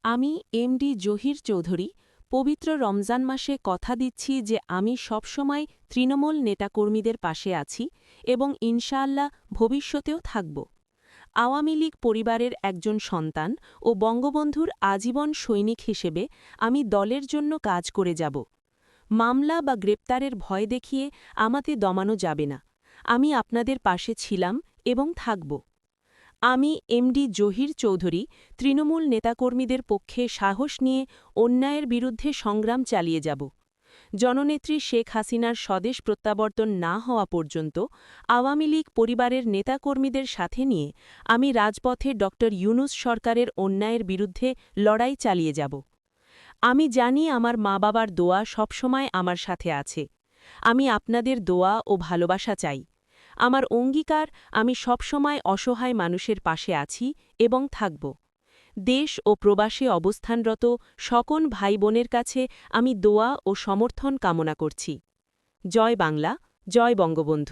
আমি এমডি জহির চৌধুরী পবিত্র রমজান মাসে কথা দিচ্ছি যে আমি সবসময় তৃণমূল নেতাকর্মীদের পাশে আছি এবং ইনশাআল্লাহ ভবিষ্যতেও থাকব। আওয়ামী লীগ পরিবারের একজন সন্তান ও বঙ্গবন্ধুর আজীবন সৈনিক হিসেবে আমি দলের জন্য কাজ করে যাব। মামলা বা গ্রেপ্তারের ভয় দেখিয়ে আমাতে দমানো যাবে না। আমি আপনাদের পাশে ছিলাম এবং থাকব। আমি এমডি জহির চৌধুরী তৃণমূল নেতাকর্মীদের পক্ষে সাহস নিয়ে অন্যায়ের বিরুদ্ধে সংগ্রাম চালিয়ে যাব। জননেত্রী শেখ হাসিনার স্বদেশ প্রত্যাবর্তন না হওয়া পর্যন্ত আওয়ামী লীগ পরিবারের নেতাকর্মীদের সাথে নিয়ে আমি রাজপথে ড ইউনূস সরকারের অন্যায়ের বিরুদ্ধে লড়াই চালিয়ে যাব। আমি জানি আমার মা-বাবার দোয়া সবসময় আমার সাথে আছে। আমি আপনাদের দোয়া ও ভালোবাসা চাই। আমার অঙ্গীকার, আমি সবসময় অসহায় মানুষের পাশে আছি এবং থাকব। দেশ ও প্রবাসে অবস্থানরত সকল ভাই বোনের কাছে আমি দোয়া ও সমর্থন কামনা করছি। জয় বাংলা, জয় বঙ্গবন্ধু।